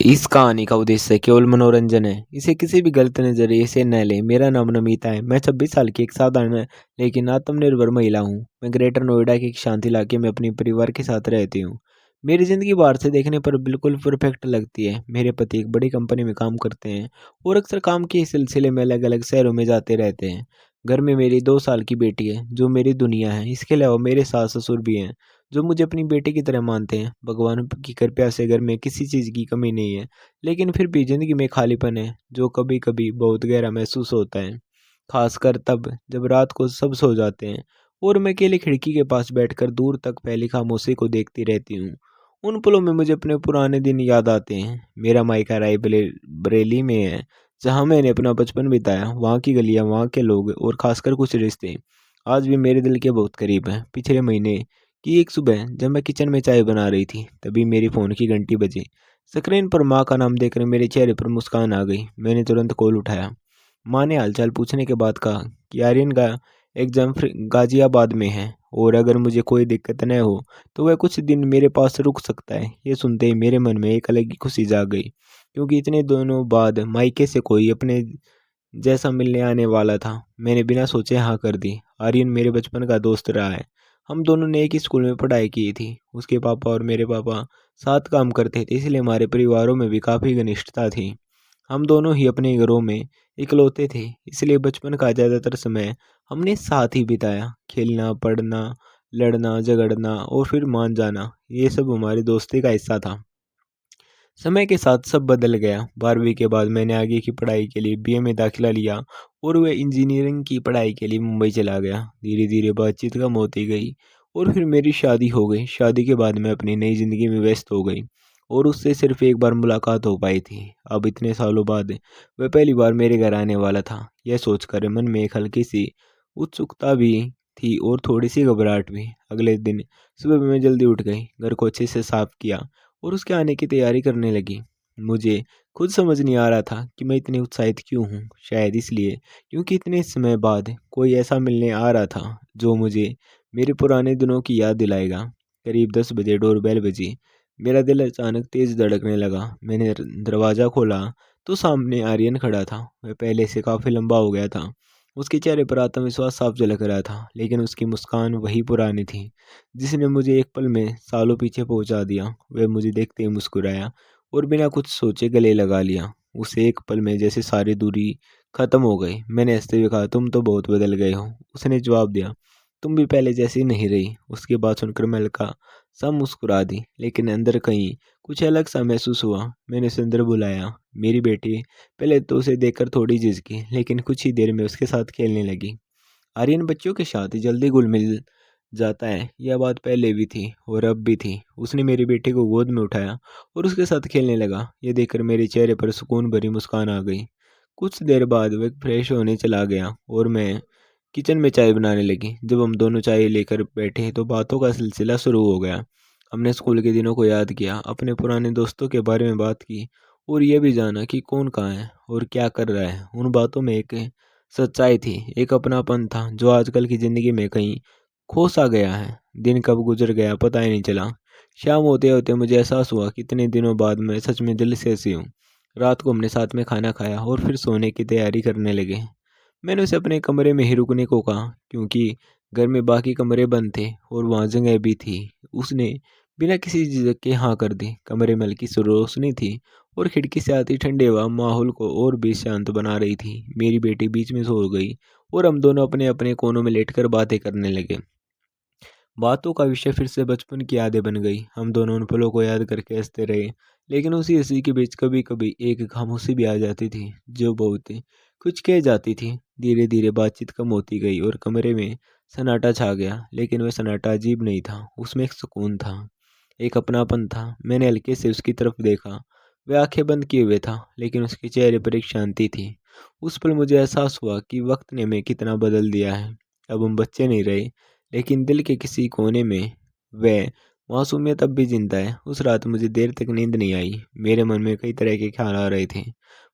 इस कहानी का उद्देश्य केवल मनोरंजन है। इसे किसी भी गलत नज़रिए से न लें। मेरा नाम नमिता है। मैं 26 साल की एक साधारण लेकिन आत्मनिर्भर महिला हूँ। मैं ग्रेटर नोएडा के एक शांत इलाके में अपने परिवार के साथ रहती हूँ। मेरी ज़िंदगी बाहर से देखने पर बिल्कुल परफेक्ट लगती है। मेरे पति एक बड़ी कंपनी में काम करते हैं और अक्सर काम के सिलसिले में अलग अलग शहरों में जाते रहते हैं। घर में मेरी 2 साल की बेटी है जो मेरी दुनिया है। इसके अलावा मेरे सास ससुर भी हैं जो मुझे अपनी बेटी की तरह मानते हैं। भगवान की कृपा से घर में किसी चीज़ की कमी नहीं है, लेकिन फिर भी ज़िंदगी में खालीपन है जो कभी-कभी बहुत गहरा महसूस होता है। खासकर तब जब रात को सब सो जाते हैं और मैं अकेले खिड़की के पास बैठकर दूर तक फैली खामोशी को देखती रहती हूँ। उन पलों में मुझे अपने पुराने दिन याद आते हैं। मेरा मायका बरेली में है, जहाँ मैंने अपना बचपन बिताया। वहाँ की गलियाँ, वहाँ के लोग और खासकर कुछ रिश्ते आज भी मेरे दिल के बहुत करीब हैं। पिछले महीने कि एक सुबह जब मैं किचन में चाय बना रही थी, तभी मेरी फ़ोन की घंटी बजी। स्क्रीन पर माँ का नाम देखकर मेरे चेहरे पर मुस्कान आ गई। मैंने तुरंत कॉल उठाया। माँ ने हालचाल पूछने के बाद कहा कि आर्यन का एग्ज़ाम गाज़ियाबाद में है और अगर मुझे कोई दिक्कत न हो तो वह कुछ दिन मेरे पास रुक सकता है। ये सुनते ही मेरे मन में एक अलग ही खुशी जाग गई, क्योंकि इतने दिनों बाद मायके से कोई अपने जैसा मिलने आने वाला था। मैंने बिना सोचे हाँ कर दी। आर्यन मेरे बचपन का दोस्त रहा है। हम दोनों ने एक ही स्कूल में पढ़ाई की थी। उसके पापा और मेरे पापा साथ काम करते थे, इसलिए हमारे परिवारों में भी काफ़ी घनिष्ठता थी। हम दोनों ही अपने घरों में इकलौते थे, इसलिए बचपन का ज़्यादातर समय हमने साथ ही बिताया। खेलना, पढ़ना, लड़ना, झगड़ना और फिर मान जाना, ये सब हमारी दोस्ती का हिस्सा था। समय के साथ सब बदल गया। 12वीं के बाद मैंने आगे की पढ़ाई के लिए बीए में दाखिला लिया और वह इंजीनियरिंग की पढ़ाई के लिए मुंबई चला गया। धीरे धीरे बातचीत कम होती गई और फिर मेरी शादी हो गई। शादी के बाद मैं अपनी नई ज़िंदगी में व्यस्त हो गई और उससे सिर्फ एक बार मुलाकात हो पाई थी। अब इतने सालों बाद वह पहली बार मेरे घर आने वाला था। यह सोचकर मन में एक हल्की सी उत्सुकता भी थी और थोड़ी सी घबराहट भी। अगले दिन सुबह मैं जल्दी उठ गई, घर को अच्छे से साफ किया और उसके आने की तैयारी करने लगी। मुझे खुद समझ नहीं आ रहा था कि मैं इतनी उत्साहित क्यों हूँ। शायद इसलिए क्योंकि इतने समय बाद कोई ऐसा मिलने आ रहा था जो मुझे मेरे पुराने दिनों की याद दिलाएगा। करीब 10 बजे डोरबेल बजी। मेरा दिल अचानक तेज धड़कने लगा। मैंने दरवाज़ा खोला तो सामने आर्यन खड़ा था। वह पहले से काफ़ी लंबा हो गया था। उसके चेहरे पर आत्मविश्वास साफ झलक रहा था, लेकिन उसकी मुस्कान वही पुरानी थी जिसने मुझे एक पल में सालों पीछे पहुंचा दिया। वह मुझे देखते ही मुस्कुराया और बिना कुछ सोचे गले लगा लिया। उस एक पल में जैसे सारी दूरी खत्म हो गई। मैंने हंसते हुए कहा, तुम तो बहुत बदल गए हो। उसने जवाब दिया, तुम भी पहले जैसी नहीं रही। उसकी बात सुनकर मैं हल्का सा मुस्कुरा दी, लेकिन अंदर कहीं कुछ अलग सा महसूस हुआ। मैंने उसे अंदर बुलाया। मेरी बेटी पहले तो उसे देखकर थोड़ी झिझकी, लेकिन कुछ ही देर में उसके साथ खेलने लगी। आर्यन बच्चों के साथ जल्दी घुल मिल जाता है, यह बात पहले भी थी और अब भी थी। उसने मेरी बेटी को गोद में उठाया और उसके साथ खेलने लगा। यह देखकर मेरे चेहरे पर सुकून भरी मुस्कान आ गई। कुछ देर बाद वह फ्रेश होने चला गया और मैं किचन में चाय बनाने लगी। जब हम दोनों चाय लेकर बैठे तो बातों का सिलसिला शुरू हो गया। हमने स्कूल के दिनों को याद किया, अपने पुराने दोस्तों के बारे में बात की और यह भी जाना कि कौन कहाँ है और क्या कर रहा है। उन बातों में एक सच्चाई थी, एक अपनापन था जो आजकल की ज़िंदगी में कहीं खो सा गया है। दिन कब गुजर गया पता ही नहीं चला। शाम होते होते मुझे एहसास हुआ कि इतने दिनों बाद मैं सच में दिल से हंसी हूँ। रात को हमने साथ में खाना खाया और फिर सोने की तैयारी करने लगे। मैंने उसे अपने कमरे में ही रुकने को कहा, क्योंकि घर में बाकी कमरे बंद थे और वहाँ जगह भी थी। उसने बिना किसी झिझक के हाँ कर दी। कमरे में हल्की सी रोशनी थी और खिड़की से आती ठंडी हवा माहौल को और भी शांत बना रही थी। मेरी बेटी बीच में सो गई और हम दोनों अपने अपने कोनों में लेटकर बातें करने लगे। बातों का विषय फिर से बचपन की यादें बन गई। हम दोनों उन पलों को याद करके हंसते रहे, लेकिन उसी हंसी के बीच कभी कभी एक खामोशी भी आ जाती थी जो बहुत कुछ कह जाती थी। धीरे धीरे बातचीत कम होती गई और कमरे में सन्नाटा छा गया, लेकिन वह सन्नाटा अजीब नहीं था। उसमें एक सुकून था, एक अपनापन था। मैंने हल्के से उसकी तरफ देखा। वह आंखें बंद किए हुए था, लेकिन उसके चेहरे पर एक शांति थी। उस पल मुझे एहसास हुआ कि वक्त ने हमें कितना बदल दिया है। अब हम बच्चे नहीं रहे, लेकिन दिल के किसी कोने में वह मासूमियत अब भी जिंदा है। उस रात मुझे देर तक नींद नहीं आई। मेरे मन में कई तरह के ख्याल आ रहे थे।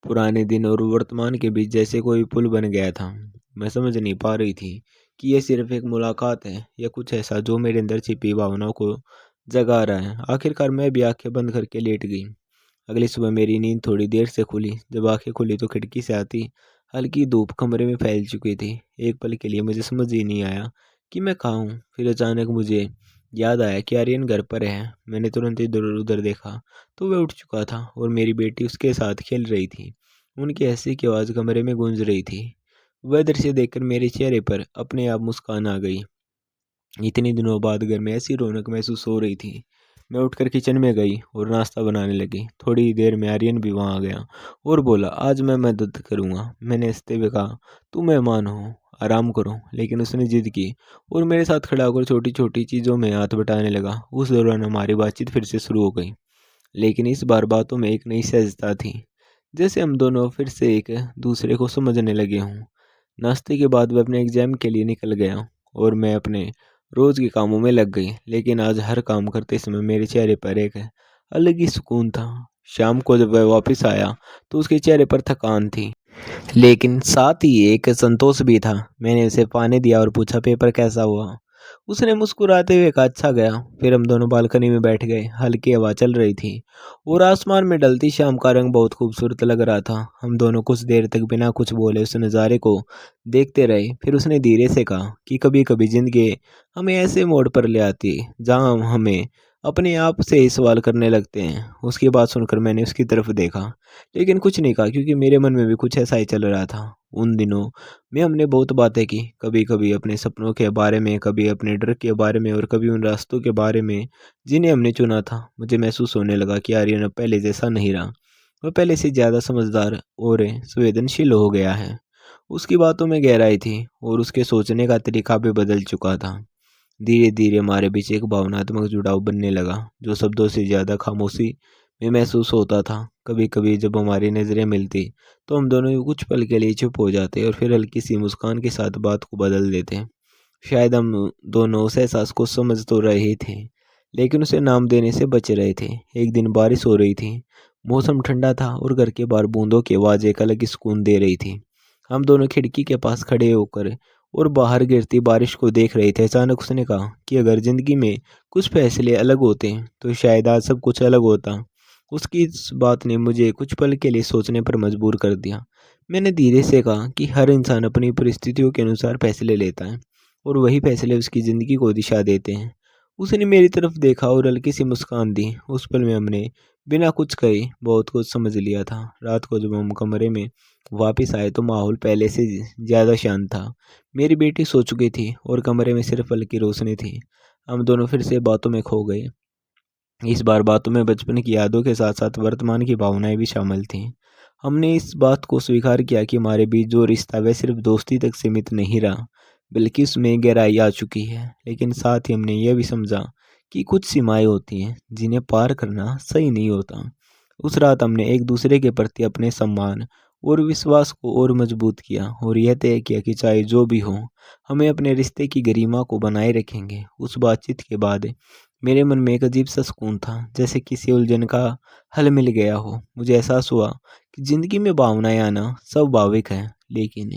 पुराने दिन और वर्तमान के बीच जैसे कोई पुल बन गया था। मैं समझ नहीं पा रही थी कि यह सिर्फ एक मुलाकात है या कुछ ऐसा जो मेरे अंदर छिपी भावनाओं को जगा रहा है। आखिरकार मैं भी आंखें बंद करके लेट गई। अगली सुबह मेरी नींद थोड़ी देर से खुली। जब आंखें खुली तो खिड़की से आती हल्की धूप कमरे में फैल चुकी थी। एक पल के लिए मुझे समझ ही नहीं आया कि मैं कहाँ हूँ। फिर अचानक मुझे याद आया कि आर्यन घर पर है। मैंने तुरंत इधर उधर देखा तो वह उठ चुका था और मेरी बेटी उसके साथ खेल रही थी। उनकी हंसी की आवाज़ कमरे में गूंज रही थी। वह दृश्य देखकर मेरे चेहरे पर अपने आप मुस्कान आ गई। इतने दिनों बाद घर में ऐसी रौनक महसूस हो रही थी। मैं उठकर किचन में गई और नाश्ता बनाने लगी। थोड़ी देर में आर्यन भी वहां आ गया और बोला, आज मैं मदद करूंगा। मैंने हंसते हुए कहा, तू मेहमान हो, आराम करो। लेकिन उसने जिद की और मेरे साथ खड़ा होकर छोटी छोटी चीज़ों में हाथ बटाने लगा। उस दौरान हमारी बातचीत फिर से शुरू हो गई, लेकिन इस बार बातों में एक नई सहजता थी, जैसे हम दोनों फिर से एक दूसरे को समझने लगे हों। नाश्ते के बाद वह अपने एग्जाम के लिए निकल गया और मैं अपने रोज के कामों में लग गई। लेकिन आज हर काम करते समय मेरे चेहरे पर एक अलग ही सुकून था। शाम को जब वह वापस आया तो उसके चेहरे पर थकान थी, लेकिन साथ ही एक संतोष भी था। मैंने उसे पानी दिया और पूछा, पेपर कैसा हुआ? उसने मुस्कुराते हुए कहा, अच्छा गया। फिर हम दोनों बालकनी में बैठ गए। हल्की हवा चल रही थी और आसमान में ढलती शाम का रंग बहुत खूबसूरत लग रहा था। हम दोनों कुछ देर तक बिना कुछ बोले उस नज़ारे को देखते रहे। फिर उसने धीरे से कहा कि कभी कभी जिंदगी हमें ऐसे मोड़ पर ले आती है जहाँ हम हमें अपने आप से ही सवाल करने लगते हैं। उसकी बात सुनकर मैंने उसकी तरफ देखा, लेकिन कुछ नहीं कहा, क्योंकि मेरे मन में भी कुछ ऐसा ही चल रहा था। उन दिनों में हमने बहुत बातें की, कभी कभी अपने सपनों के बारे में, कभी अपने डर के बारे में और कभी उन रास्तों के बारे में जिन्हें हमने चुना था। मुझे महसूस होने लगा कि आर्यन अब पहले जैसा नहीं रहा। वह पहले से ज़्यादा समझदार और संवेदनशील हो गया है। उसकी बातों में गहराई थी और उसके सोचने का तरीका भी बदल चुका था। धीरे धीरे हमारे बीच एक भावनात्मक जुड़ाव बनने लगा, जो शब्दों से ज़्यादा खामोशी में महसूस होता था। कभी कभी जब हमारी नज़रें मिलती तो हम दोनों कुछ पल के लिए चुप हो जाते और फिर हल्की सी मुस्कान के साथ बात को बदल देते। शायद हम दोनों उस एहसास को समझ तो रहे थे, लेकिन उसे नाम देने से बच रहे थे। एक दिन बारिश हो रही थी, मौसम ठंडा था और घर के बाहर बूंदों की आवाज़ एक अलग ही सुकून दे रही थी। हम दोनों खिड़की के पास खड़े होकर और बाहर गिरती बारिश को देख रहे थे। अचानक उसने कहा कि अगर जिंदगी में कुछ फैसले अलग होते तो शायद आज सब कुछ अलग होता। उसकी इस बात ने मुझे कुछ पल के लिए सोचने पर मजबूर कर दिया। मैंने धीरे से कहा कि हर इंसान अपनी परिस्थितियों के अनुसार फैसले लेता है और वही फैसले उसकी ज़िंदगी को दिशा देते हैं। उसने मेरी तरफ देखा और हल्की सी मुस्कान दी। उस पल में हमने बिना कुछ कहे बहुत कुछ समझ लिया था। रात को जब हम कमरे में वापस आए तो माहौल पहले से ज़्यादा शांत था। मेरी बेटी सो चुकी थी और कमरे में सिर्फ हल्की रोशनी थी। हम दोनों फिर से बातों में खो गए। इस बार बातों में बचपन की यादों के साथ साथ वर्तमान की भावनाएं भी शामिल थीं। हमने इस बात को स्वीकार किया कि हमारे बीच जो रिश्ता वह सिर्फ दोस्ती तक सीमित नहीं रहा, बल्कि उसमें गहराई आ चुकी है। लेकिन साथ ही हमने यह भी समझा कि कुछ सीमाएं होती हैं जिन्हें पार करना सही नहीं होता। उस रात हमने एक दूसरे के प्रति अपने सम्मान और विश्वास को और मजबूत किया और यह तय किया कि चाहे जो भी हो, हमें अपने रिश्ते की गरिमा को बनाए रखेंगे। उस बातचीत के बाद मेरे मन में एक अजीब सा सुकून था, जैसे किसी उलझन का हल मिल गया हो। मुझे एहसास हुआ कि जिंदगी में भावनाएं आना स्वाभाविक है, लेकिन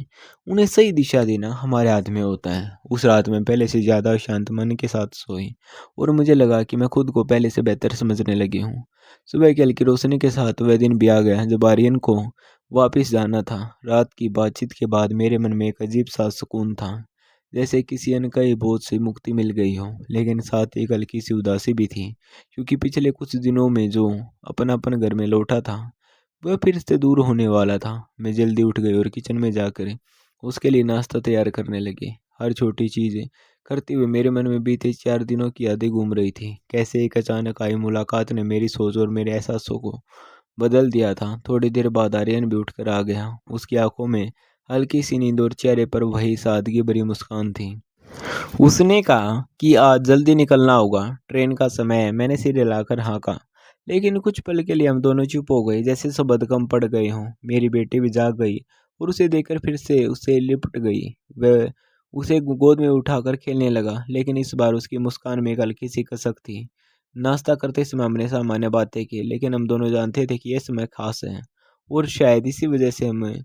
उन्हें सही दिशा देना हमारे हाथ में होता है। उस रात में पहले से ज़्यादा शांत मन के साथ सोई और मुझे लगा कि मैं खुद को पहले से बेहतर समझने लगी हूँ। सुबह की हल्की रोशनी के साथ वह दिन भी आ गया जब आर्यन को वापस जाना था। रात की बातचीत के बाद मेरे मन में एक अजीब सा सुकून था, जैसे किसी अनकही बोझ से मुक्ति मिल गई हो। लेकिन साथ ही एक हल्की सी उदासी भी थी, क्योंकि पिछले कुछ दिनों में जो अपनापन घर में लौटा था वह फिर से दूर होने वाला था। मैं जल्दी उठ गई और किचन में जाकर उसके लिए नाश्ता तैयार करने लगी। हर छोटी चीज़ करते हुए मेरे मन में बीते 4 दिनों की यादें घूम रही थी। कैसे एक अचानक आई मुलाकात ने मेरी सोच और मेरे एहसासों को बदल दिया था। थोड़ी देर बाद आर्यन भी उठकर आ गया। उसकी आंखों में हल्की सी नींद और चेहरे पर वही सादगी भरी मुस्कान थी। उसने कहा कि आज जल्दी निकलना होगा, ट्रेन का समय है। मैंने सिर हिलाकर हाँ कहा, लेकिन कुछ पल के लिए हम दोनों चुप हो गए, जैसे सब हदकंप पड़ गए हों। मेरी बेटी भी जाग गई और उसे देखकर फिर से उससे लिपट गई। वह उसे गोद में उठाकर खेलने लगा, लेकिन इस बार उसकी मुस्कान में एक हल्की सी कसक थी। नाश्ता करते समय हमने सामान्य बातें की, लेकिन हम दोनों जानते थे कि यह समय खास है और शायद इसी वजह से हमें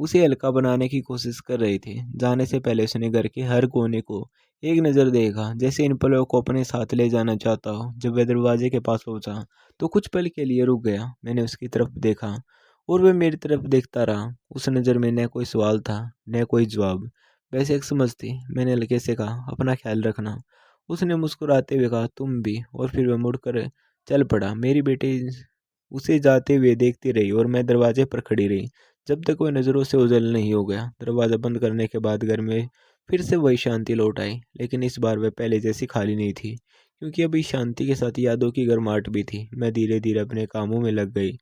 उसे हल्का बनाने की कोशिश कर रहे थे। जाने से पहले उसने घर के हर कोने को एक नज़र देखा, जैसे इन पलों को अपने साथ ले जाना चाहता हो। जब वह दरवाजे के पास पहुंचा तो कुछ पल के लिए रुक गया। मैंने उसकी तरफ देखा और वह मेरी तरफ देखता रहा। उस नज़र में न कोई सवाल था, न कोई जवाब, वैसे एक समझ थी। मैंने हल्के से कहा, अपना ख्याल रखना। उसने मुस्कुराते हुए कहा, तुम भी। और फिर वह मुड़कर चल पड़ा। मेरी बेटी उसे जाते हुए देखती रही और मैं दरवाजे पर खड़ी रही जब तक वह नज़रों से ओझल नहीं हो गया। दरवाज़ा बंद करने के बाद घर में फिर से वही शांति लौट आई, लेकिन इस बार वह पहले जैसी खाली नहीं थी, क्योंकि अभी शांति के साथ यादों की गर्माहट भी थी। मैं धीरे धीरे अपने कामों में लग गई,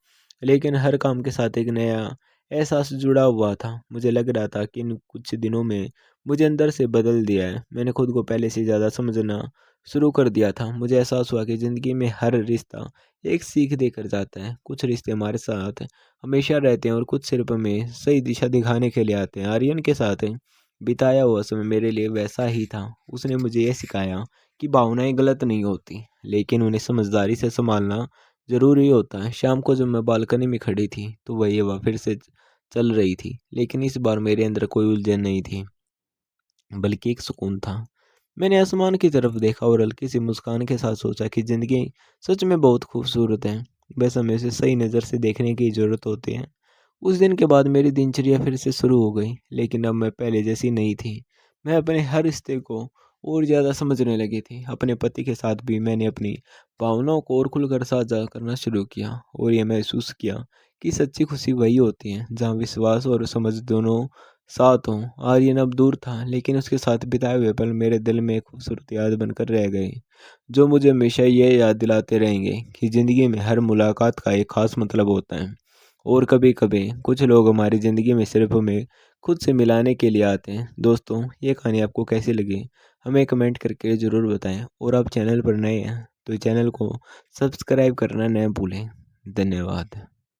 लेकिन हर काम के साथ एक नया एहसास जुड़ा हुआ था। मुझे लग रहा था कि इन कुछ दिनों में मुझे अंदर से बदल दिया है। मैंने खुद को पहले से ज़्यादा समझना शुरू कर दिया था। मुझे एहसास हुआ कि ज़िंदगी में हर रिश्ता एक सीख देकर जाता है। कुछ रिश्ते हमारे साथ हमेशा रहते हैं और कुछ सिर्फ हमें सही दिशा दिखाने के लिए आते हैं। आर्यन के साथ बिताया हुआ समय मेरे लिए वैसा ही था। उसने मुझे ये सिखाया कि भावनाएं गलत नहीं होती, लेकिन उन्हें समझदारी से संभालना ज़रूरी होता है। शाम को जब मैं बालकनी में खड़ी थी तो वही हवा फिर से चल रही थी, लेकिन इस बार मेरे अंदर कोई उलझन नहीं थी, बल्कि एक सुकून था। मैंने आसमान की तरफ देखा और हल्की सी मुस्कान के साथ सोचा कि ज़िंदगी सच में बहुत खूबसूरत है, बस हमें उसे सही नज़र से देखने की ज़रूरत होती है। उस दिन के बाद मेरी दिनचर्या फिर से शुरू हो गई, लेकिन अब मैं पहले जैसी नहीं थी। मैं अपने हर रिश्ते को और ज़्यादा समझने लगी थी। अपने पति के साथ भी मैंने अपनी भावनाओं को और खुलकर साझा करना शुरू किया और ये महसूस किया कि सच्ची खुशी वही होती है जहाँ विश्वास और समझ दोनों साथ हों। आर्यन अब दूर था, लेकिन उसके साथ बिताए हुए पल मेरे दिल में एक खूबसूरत याद बनकर रह गए, जो मुझे हमेशा ये याद दिलाते रहेंगे कि ज़िंदगी में हर मुलाकात का एक ख़ास मतलब होता है। और कभी-कभी कुछ लोग हमारी ज़िंदगी में सिर्फ हमें खुद से मिलाने के लिए आते हैं। दोस्तों, ये कहानी आपको कैसी लगी? हमें कमेंट करके ज़रूर बताएं, और आप चैनल पर नए हैं तो चैनल को सब्सक्राइब करना न भूलें। धन्यवाद।